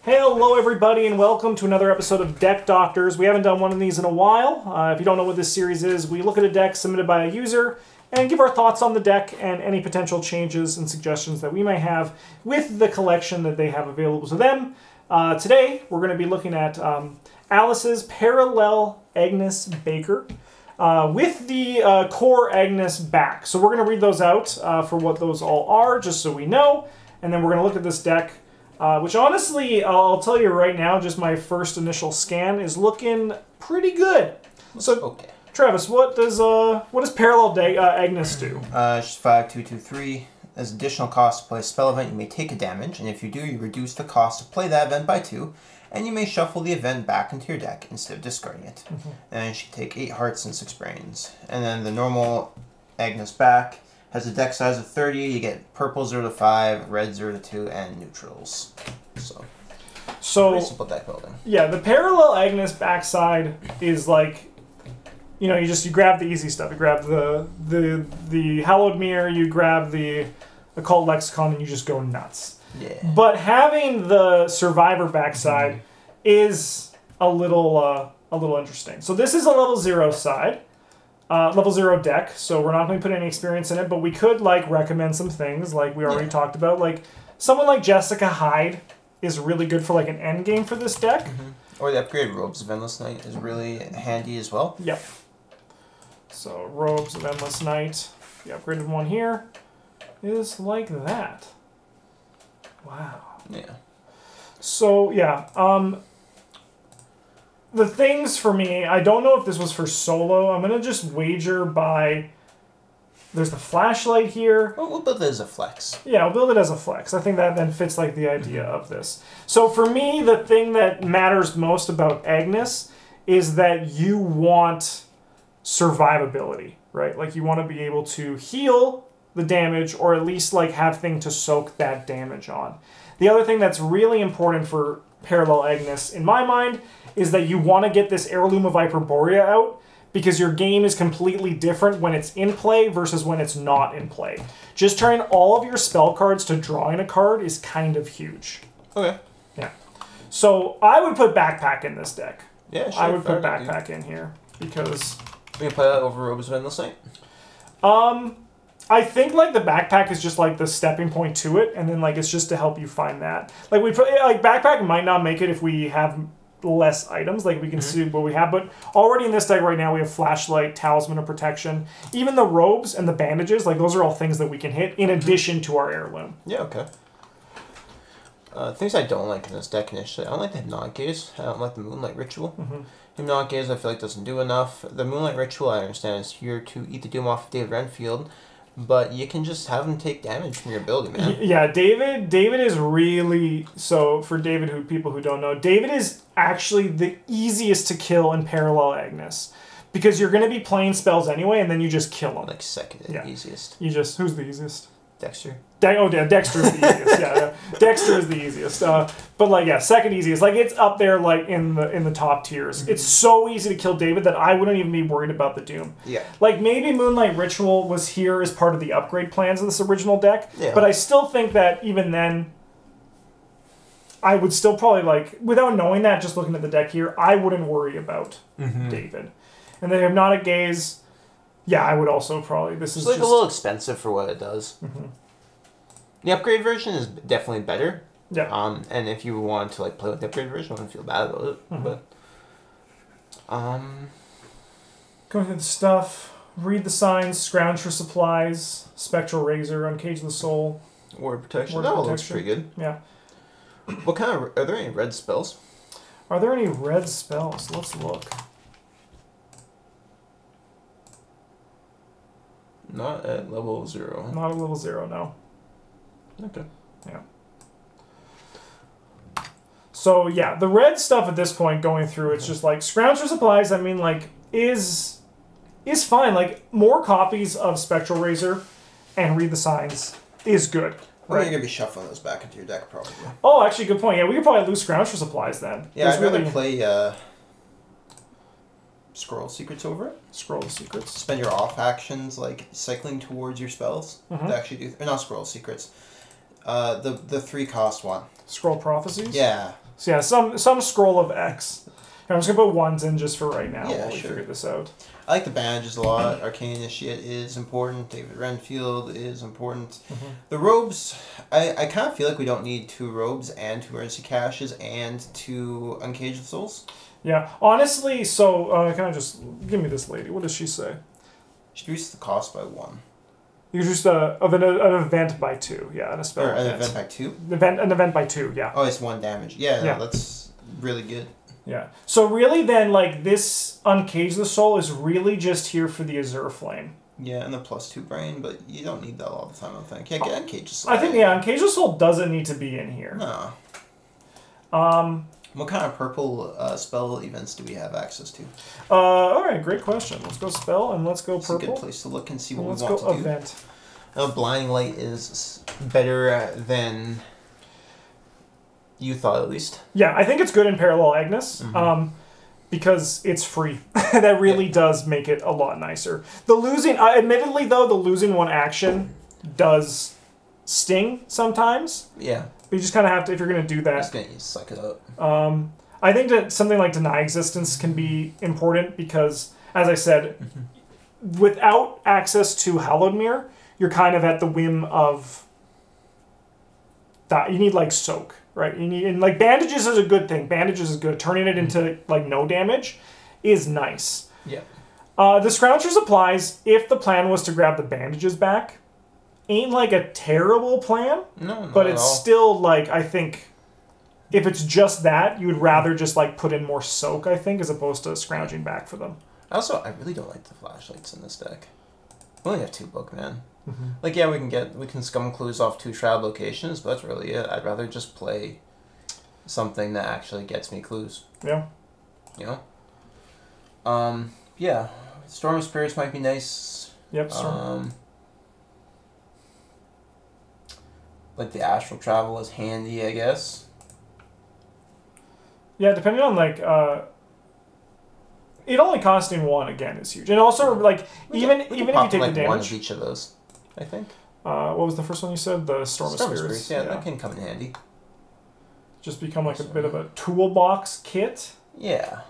Hello everybody and welcome to another episode of Deck Doctors. We haven't done one of these in a while. If you don't know what this series is, we look at a deck submitted by a user and give our thoughts on the deck and any potential changes and suggestions that we may have with the collection that they have available to them. Today we're going to be looking at Alice's Parallel Agnes Baker with the core Agnes back. So we're going to read those out for what those all are, just so we know, and then we're going to look at this deck. Which honestly, I'll tell you right now, just my first initial scan is looking pretty good. So, okay. Travis, what does Parallel Agnes do? She's 5/2/2/3. As additional cost to play a spell event, you may take a damage, and if you do, you reduce the cost to play that event by 2, and you may shuffle the event back into your deck instead of discarding it. And she can take 8 hearts and 6 brains. And then the normal Agnes back has a deck size of 30. You get purple 0 to 5, red 0 to 2, and neutrals. So pretty simple deck building. Yeah, the Parallel Agnes backside is like, you know, you grab the easy stuff. You grab the Hallowed Mirror, you grab the Occult Lexicon, and you just go nuts. Yeah. But having the Survivor backside is a little interesting. So this is a level 0 side. Level 0 deck, so we're not going to put any experience in it, but we could like recommend some things like we already talked about. Like someone like Jessica Hyde is really good for like an end game for this deck. Or the upgraded Robes of Endless Night is really handy as well. Yep. So Robes of Endless Night, the upgraded one here, is like that. Wow. Yeah. So yeah, the things for me, I don't know if this was for solo. I'm going to just wager by... There's the flashlight here. Well, we'll build it as a flex. Yeah, we'll build it as a flex. I think that then fits like the idea of this. So for me, the thing that matters most about Agnes is that you want survivability, right? Like you want to be able to heal the damage or at least like have thing to soak that damage on. The other thing that's really important for Parallel Agnes, in my mind, is that you want to get this Heirloom of Hyperborea out because your game is completely different when it's in play versus when it's not in play. Just turning all of your spell cards to drawing a card is kind of huge. Okay. Yeah. So I would put Backpack in this deck. Yeah, sure. I would put Backpack in here because... We can play that over Robes of Endless Night? I think like the Backpack is just like the stepping point to it, and then like it's just to help you find that. Like Backpack might not make it if we have less items, like we can see what we have, but already in this deck right now we have Flashlight, Talisman of Protection, even the Robes and the Bandages, like those are all things that we can hit in addition to our Heirloom. Yeah, okay. Things I don't like in this deck initially, I don't like the Hypnotic Gaze, I don't like the Moonlight Ritual. Hypnotic Gaze I feel like doesn't do enough. The Moonlight Ritual I understand is here to eat the doom off of David Renfield, but you can just have him take damage from your ability, man. Yeah, David is really... So, for David, people who don't know, David is actually the easiest to kill in Parallel Agnes. Because you're going to be playing spells anyway, and then you just kill him. Like second easiest. Who's the easiest? Dexter. Dexter is the easiest. Yeah, Dexter is the easiest. But like, yeah, second easiest. Like it's up there, like in the top tiers. It's so easy to kill David that I wouldn't even be worried about the doom. Yeah. Like maybe Moonlight Ritual was here as part of the upgrade plans of this original deck. Yeah. But I still think that even then, I would still probably like, without knowing that, just looking at the deck here, I wouldn't worry about David. And the Hypnotic Gaze. Yeah, I would also probably... This is like a little expensive for what it does. The upgrade version is definitely better. Yeah. And if you want to like play with the upgrade version, I wouldn't feel bad about it. But going through the stuff, read the signs, scrounge for supplies, Spectral Razor, Uncage the Soul. Ward Protection. That looks pretty good. Yeah. What kind of... Are there any red spells? Are there any red spells? Let's look. Not at level 0. Not at level 0, no. Okay. Yeah. So, yeah, the red stuff at this point going through, it's just like, scrounge for supplies, I mean, like, is fine. Like, more copies of Spectral Razor and Read the Signs is good. Well, right? You're going to be shuffling those back into your deck, probably. Oh, actually, good point. Yeah, we could probably lose scrounge for supplies then. Yeah, I'd rather play... Scroll Secrets over it. Scroll Secrets. Spend your off actions like cycling towards your spells to actually do... Or not Scroll Secrets. The 3-cost one. Scroll Prophecies? Yeah. So yeah, some scroll of X. I'm just gonna put ones in just for right now Yeah, while we sure. figure this out. I like the bandages a lot. Arcane Initiate is important. David Renfield is important. The robes, I kind of feel like we don't need 2 robes and 2 emergency caches and 2 Uncaged Souls. Yeah, honestly, so can I just give me this lady? What does she say? She reduces the cost by 1. You just of an event by 2, yeah, and a spell Or an event by 2? An event by 2, yeah. Oh, it's 1 damage. Yeah, Yeah. no, that's really good. Yeah. So really then, like, this Uncage the Soul is really just here for the Azure Flame. Yeah, and the +2 brain, but you don't need that all the time, I think. Yeah, get Uncage the Soul. I think, yeah, Uncage the Soul doesn't need to be in here. No. What kind of purple spell events do we have access to? Alright, great question. Let's go spell and let's go purple. It's a good place to look and see what we want Let's go to event. do. Blinding Light is better than you thought, at least. Yeah, I think it's good in Parallel Agnes. Because it's free. That really does make it a lot nicer. The losing, admittedly though, the losing 1 action does sting sometimes. Yeah. But you just kind of have to, if you're going to do that. Just gonna suck it up. I think that something like Deny Existence can be important because, as I said, without access to Hallowed Mirror, you're kind of at the whim of that. You need like Soak. Right, you need, and like bandages is a good thing. Bandages is good. Turning it into like no damage is nice. Yeah. The Scrounger supplies, if the plan was to grab the bandages back, ain't like a terrible plan. No, but it's still like, I think if it's just that, you would rather just like put in more Soak, I think, as opposed to scrounging back for them. Also, I really don't like the flashlights in this deck. We only have 2 bookman. Like, yeah, we can scum clues off 2 shroud locations, but that's really it. I'd rather just play something that actually gets me clues. Yeah. You know? Yeah. Storm of Spirits might be nice. Yep, Storm. Like, the Astral Travel is handy, I guess. Yeah, depending on, like, it only costing 1, again, is huge. And also, like, even if you take like the damage... one of each of those, I think. What was the first one you said? The Storm of Spirits. Yeah, that can come in handy. Just become, like, a bit of a toolbox kit. Yeah.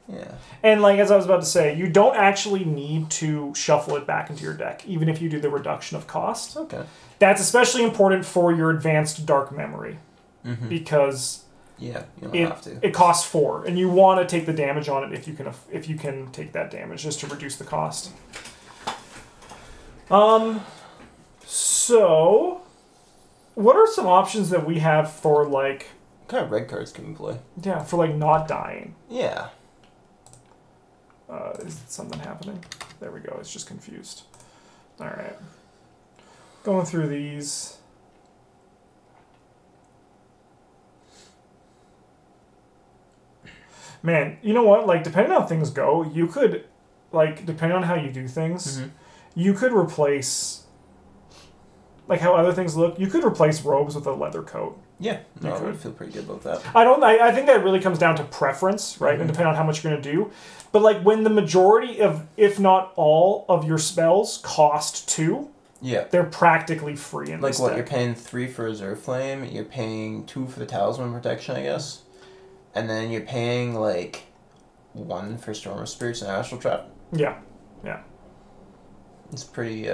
Yeah. And, like, as I was about to say, you don't actually need to shuffle it back into your deck, even if you do the reduction of cost. Okay. That's especially important for your advanced Dark Memory. Because... Yeah, you don't have to. It costs 4, and you want to take the damage on it if you can take that damage just to reduce the cost. So, what are some options that we have for like? What kind of red cards can we play? Yeah, for like not dying. Yeah. Is something happening? There we go. It's just confused. All right. Going through these. Man, you know what? Like, depending on how things go, you could, like, depending on how you do things, you could replace, like, how other things look, you could replace robes with a leather coat. Yeah, no, I would feel pretty good about that. I think that really comes down to preference, right? And depending on how much you're going to do. But, like, when the majority of, if not all, of your spells cost 2, they're practically free in this deck. Like, what, deck. you're paying 3 for Azure Flame, you're paying 2 for the Talisman Protection, I guess. And then you're paying, like, 1 for Storm of Spirits and Astral Trap. Yeah, yeah. It's pretty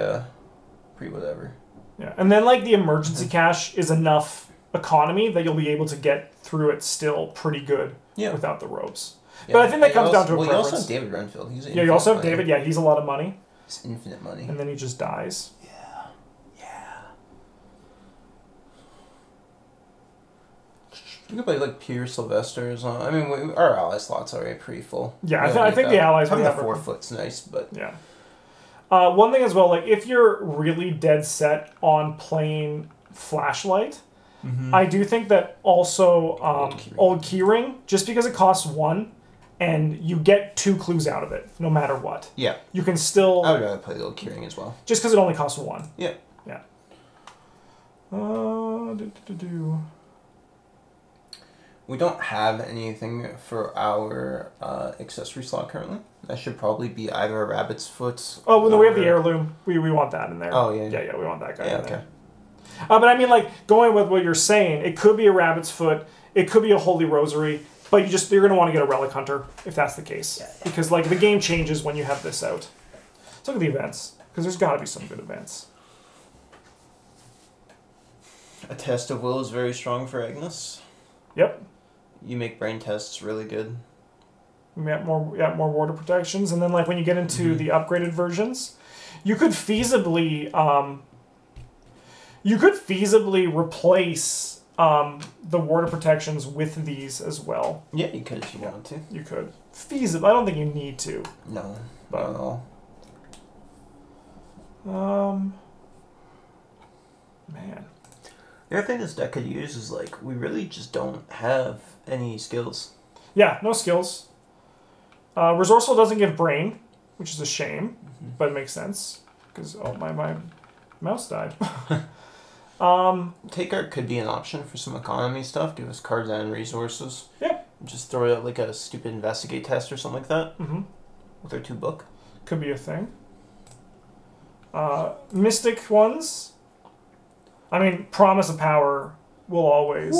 whatever. Yeah, and then, like, the emergency cache is enough economy that you'll be able to get through it still pretty good without the robes. Yeah. But I think that comes down to a preference. You also have David Renfield. He's you also have David. Yeah, he's a lot of money. It's infinite money. And then he just dies. You could play like Pierre Sylvester's on. I mean, our ally slot's already pretty full. Yeah, I think the allies having the 4 foot's nice, but yeah. One thing as well, like if you're really dead set on playing Flashlight, I do think that also Old Keyring, just because it costs 1, and you get 2 clues out of it, no matter what. Yeah. You can still. I would rather play the Old Keyring as well. Just because it only costs 1. Yeah. Yeah. We don't have anything for our accessory slot currently. That should probably be either a rabbit's foot. Oh, well, no, we have the heirloom. We want that in there. Oh, yeah. Yeah, we want that guy in okay. there. But I mean, like, going with what you're saying, it could be a rabbit's foot. It could be a Holy Rosary, but you're going to want to get a Relic Hunter if that's the case. Yeah. Because like the game changes when you have this out. Let's look at the events, because there's got to be some good events. A Test of Will is very strong for Agnes. Yep. You make brain tests really good. We got more water protections, and then like when you get into the upgraded versions, you could feasibly replace the water protections with these as well. Yeah, you could if you wanted to. You could feasibly. I don't think you need to. No, But, not at all. Man. The other thing this deck could use is like we really just don't have any skills. Yeah, no skills. Resourceful doesn't give brain, which is a shame, but it makes sense because my mouse died. Take Art could be an option for some economy stuff. Give us cards and resources. Yep. Just throw out like a stupid investigate test or something like that. With our 2 book. Could be a thing. Mystic ones. I mean, Promise of Power will always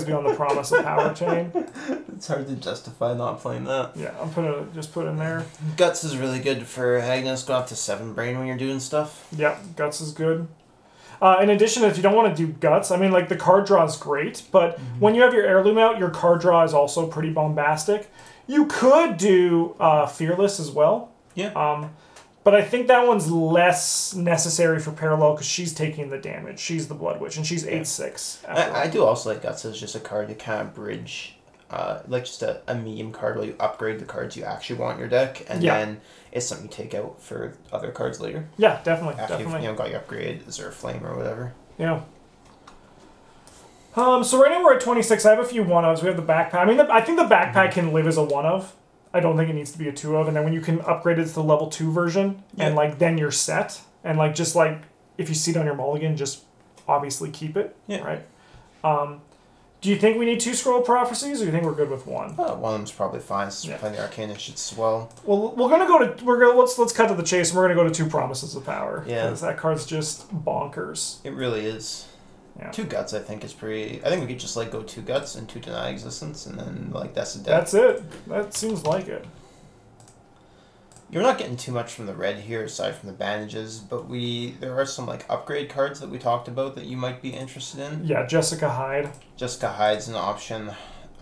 be on the Promise of Power chain. It's hard to justify not playing that. Yeah, I'm just put in there. Guts is really good for Agnes. Go up to 7 brain when you're doing stuff. Yeah, Guts is good. In addition, if you don't want to do Guts, I mean, like, the card draw is great, but when you have your Heirloom out, your card draw is also pretty bombastic. You could do Fearless as well. Yeah. But I think that one's less necessary for Parallel because she's taking the damage. She's the Blood Witch, and she's 8/6. I do also like Guts as just a card to kind of bridge, like just a medium card where you upgrade the cards you actually want in your deck, and then it's something you take out for other cards later. Yeah, definitely. After definitely. you've got your upgrade, Azure Flame or whatever. Yeah. So right now we're at 26. I have a few one-ofs. We have the backpack. I mean, I think the backpack can live as a one-of. I don't think it needs to be a 2-of, and then when you can upgrade it to the level 2 version, and like then you're set, and like just like if you see it on your mulligan, just obviously keep it. Yeah. Right. Do you think we need 2 Scroll of Prophecies, or do you think we're good with 1? One of them's probably fine. Since we're playing the Arcanish as well. Well, let's cut to the chase, and we're gonna go to 2 Promises of Power. Yeah. Because that card's just bonkers. It really is. Yeah. 2 Guts, I think, is pretty... I think we could just, like, go 2 Guts and 2 Deny Existence, and then, like, that's the deck. That's it. That seems like it. You're not getting too much from the red here, aside from the bandages, but there are some, like, upgrade cards that we talked about that you might be interested in. Yeah, Jessica Hyde. Jessica Hyde's an option.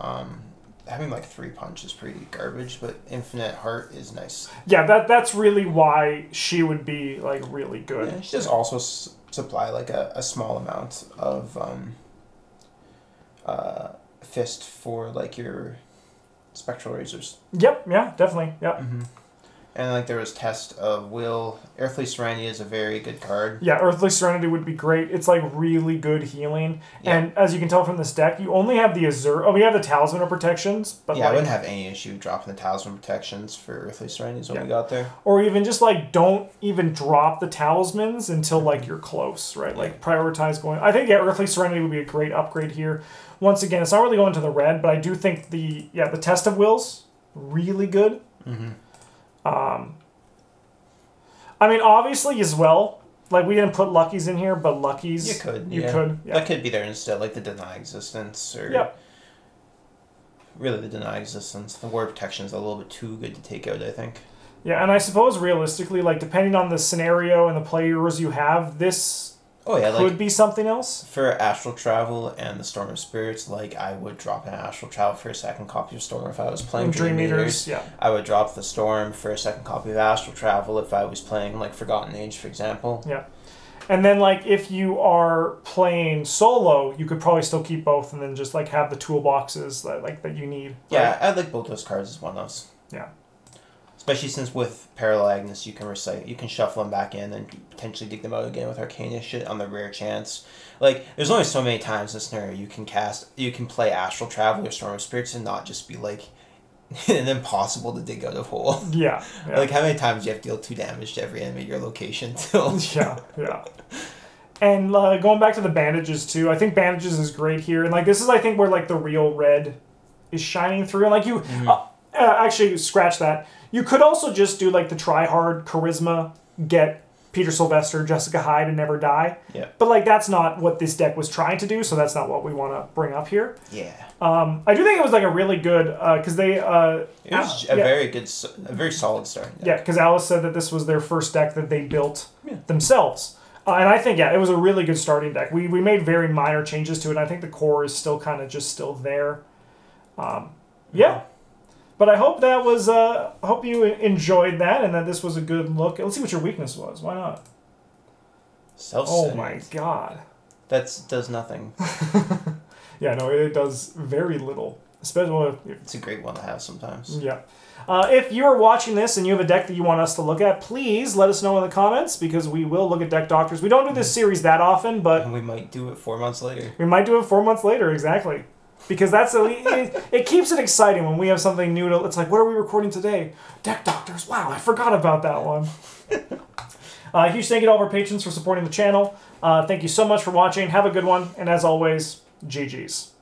Having, like, 3 punch is pretty garbage, but Infinite Heart is nice. Yeah, that's really why she would be, like, really good. Yeah, she does also... supply like a small amount of fist for like your spectral razors. Yep, yeah, definitely. Yep. And like there was Test of Will. Earthly Serenity is a very good card. Yeah, Earthly Serenity would be great. It's like really good healing. Yeah. And as you can tell from this deck, you only have the Azure. Oh, we have the Talisman of Protections. But yeah, I wouldn't have any issue dropping the Talisman Protections for Earthly Serenity is what we got there. Or even just like don't even drop the Talismans until like you're close, right? Like prioritize going. I think Earthly Serenity would be a great upgrade here. Once again, it's not really going to the red, but I do think the Test of Will's really good. I mean, obviously as well, like we didn't put Lucky's in here, but Lucky's... You could. Yeah. That could be there instead, like the Deny Existence or... Really the Deny Existence. The Ward Protection is a little bit too good to take out, I think. Yeah, and I suppose realistically, like depending on the scenario and the players you have, this... could be something else. For Astral Travel and the Storm of Spirits, like I would drop an Astral Travel for a second copy of Storm if I was playing Dream Eaters. Yeah. I would drop the Storm for a second copy of Astral Travel if I was playing like Forgotten Age, for example. Yeah. And then like if you are playing solo, you could probably still keep both and then just like have the toolboxes that you need. Yeah, I'd like both those cards as one-ofs. Yeah. Especially since with Parallel Agnes, you can shuffle them back in and potentially dig them out again with Arcanish shit on the rare chance. Like, there's only so many times in this scenario you can play Astral Travel or Storm of Spirits and not just be like an impossible to dig out of hole. Yeah. Like, how many times do you have to deal 2 damage to every enemy at your location? Yeah. And going back to the bandages too, I think bandages is great here, and like this is I think where like the real red is shining through, and like you actually scratch that. You could also just do like the try hard charisma, get Peter Sylvester, Jessica Hyde, and Never Die. Yeah. But like that's not what this deck was trying to do, so that's not what we want to bring up here. Yeah. I do think it was like a really good because they. It was a very solid start. Yeah, because Alice said that this was their first deck that they built themselves. And I think, it was a really good starting deck. We made very minor changes to it. I think the core is still kind of just still there. Yeah. But I hope that was, hope you enjoyed that and that this was a good look. Let's see what your weakness was. Why not? Self-centered. Oh my god. That does nothing. Yeah, no, it does very little. Especially if it's a great one to have sometimes. Yeah. If you're watching this and you have a deck that you want us to look at, please let us know in the comments because we will look at Deck Doctors. We don't do this series that often, but... And we might do it 4 months later. We might do it 4 months later, exactly. Because that's it keeps it exciting when we have something new to... It's like, what are we recording today? Deck Doctors. Wow, I forgot about that one. Huge thank you to all of our patrons for supporting the channel. Thank you so much for watching. Have a good one. And as always, GG's.